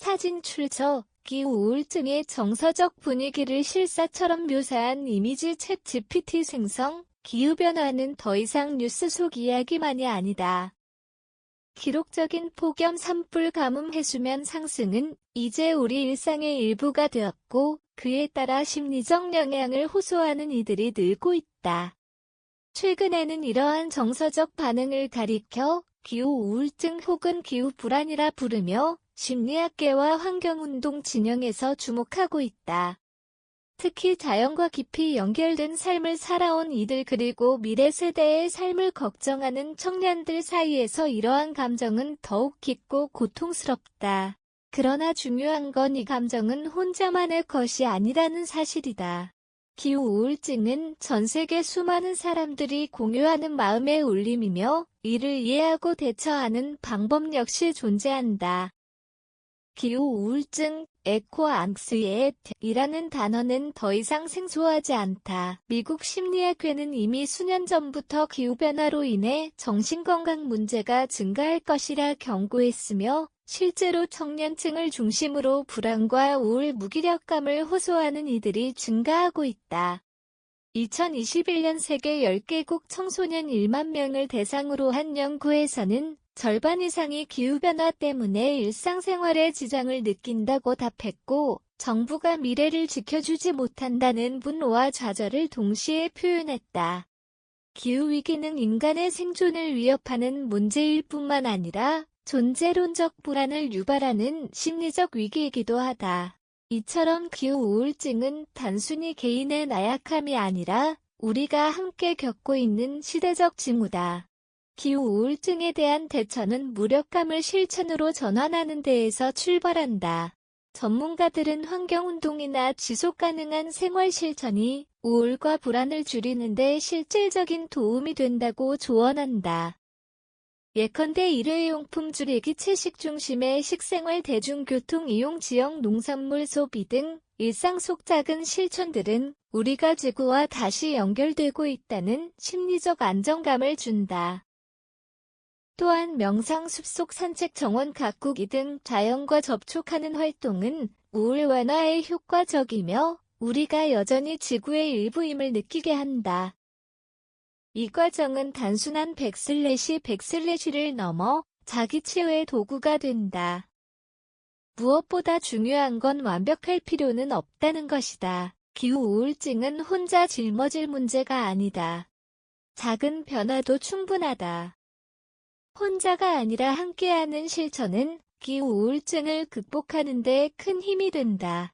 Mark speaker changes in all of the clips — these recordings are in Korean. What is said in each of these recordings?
Speaker 1: 사진 출처 기후우울증의 정서적 분위기를 실사처럼 묘사한 이미지 챗 GPT 생성. 기후변화는 더 이상 뉴스 속 이야기만이 아니다. 기록적인 폭염 산불 가뭄 해수면 상승은 이제 우리 일상의 일부가 되었고 그에 따라 심리적 영향을 호소하는 이들이 늘고 있다. 최근에는 이러한 정서적 반응을 가리켜 기후우울증 혹은 기후불안이라 부르며 심리학계와 환경운동 진영에서 주목하고 있다. 특히 자연과 깊이 연결된 삶을 살아온 이들 그리고 미래 세대의 삶을 걱정하는 청년들 사이에서 이러한 감정은 더욱 깊고 고통스럽다. 그러나 중요한 건 이 감정은 혼자만의 것이 아니라는 사실이다. 기후우울증은 전 세계 수많은 사람들이 공유하는 마음의 울림이며 이를 이해하고 대처하는 방법 역시 존재한다. 기후우울증, 에코앙스이에트이라는 단어는 더 이상 생소하지 않다. 미국 심리학회는 이미 수년 전부터 기후변화로 인해 정신건강 문제가 증가할 것이라 경고했으며 실제로 청년층을 중심으로 불안과 우울, 무기력감을 호소하는 이들이 증가하고 있다. 2021년 세계 10개국 청소년 1만 명을 대상으로 한 연구에서는 절반 이상이 기후변화 때문에 일상생활에 지장을 느낀다고 답했고, 정부가 미래를 지켜주지 못한다는 분노와 좌절을 동시에 표현했다. 기후위기는 인간의 생존을 위협하는 문제일 뿐만 아니라 존재론적 불안을 유발하는 심리적 위기이기도 하다. 이처럼 기후우울증은 단순히 개인의 나약함이 아니라 우리가 함께 겪고 있는 시대적 징후다. 기후우울증에 대한 대처는 무력감을 실천으로 전환하는 데에서 출발한다. 전문가들은 환경운동이나 지속가능한 생활 실천이 우울과 불안을 줄이는 데 실질적인 도움이 된다고 조언한다. 예컨대 일회용품 줄이기, 채식 중심의 식생활, 대중교통 이용, 지역 농산물 소비 등 일상 속 작은 실천들은 우리가 지구와 다시 연결되고 있다는 심리적 안정감을 준다. 또한 명상, 숲속 산책, 정원 가꾸기 등 자연과 접촉하는 활동은 우울 완화에 효과적이며 우리가 여전히 지구의 일부임을 느끼게 한다. 이 과정은 단순한 백슬래시를 넘어 자기 치유의 도구가 된다. 무엇보다 중요한 건 완벽할 필요는 없다는 것이다. 기후우울증은 혼자 짊어질 문제가 아니다. 작은 변화도 충분하다. 혼자가 아니라 함께하는 실천은 기후우울증을 극복하는 데 큰 힘이 된다.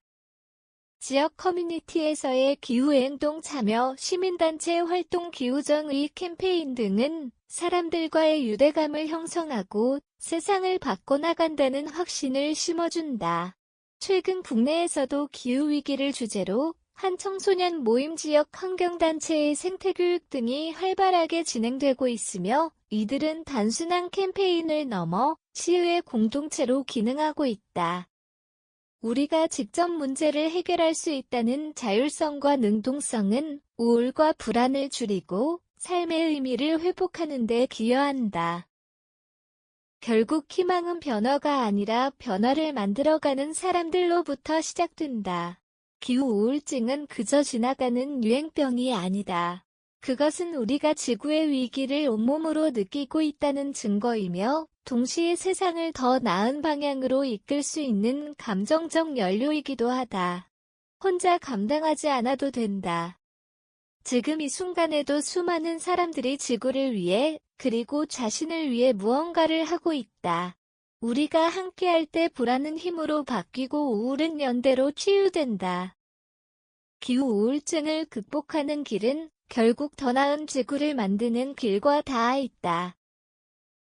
Speaker 1: 지역 커뮤니티에서의 기후행동 참여, 시민단체 활동, 기후정의 캠페인 등은 사람들과의 유대감을 형성하고 세상을 바꿔나간다는 확신을 심어준다. 최근 국내에서도 기후위기를 주제로 한 청소년 모임, 지역 환경단체의 생태교육 등이 활발하게 진행되고 있으며 이들은 단순한 캠페인을 넘어 치유의 공동체로 기능하고 있다. 우리가 직접 문제를 해결할 수 있다는 자율성과 능동성은 우울과 불안을 줄이고 삶의 의미를 회복하는 데 기여한다. 결국 희망은 변화가 아니라 변화를 만들어가는 사람들로부터 시작된다. 기후우울증은 그저 지나가는 유행병이 아니다. 그것은 우리가 지구의 위기를 온몸으로 느끼고 있다는 증거이며 동시에 세상을 더 나은 방향으로 이끌 수 있는 감정적 연료이기도 하다. 혼자 감당하지 않아도 된다. 지금 이 순간에도 수많은 사람들이 지구를 위해 그리고 자신을 위해 무언가를 하고 있다. 우리가 함께할 때 불안은 힘으로 바뀌고 우울은 연대로 치유된다. 기후우울증을 극복하는 길은 결국 더 나은 지구를 만드는 길과 닿아 있다.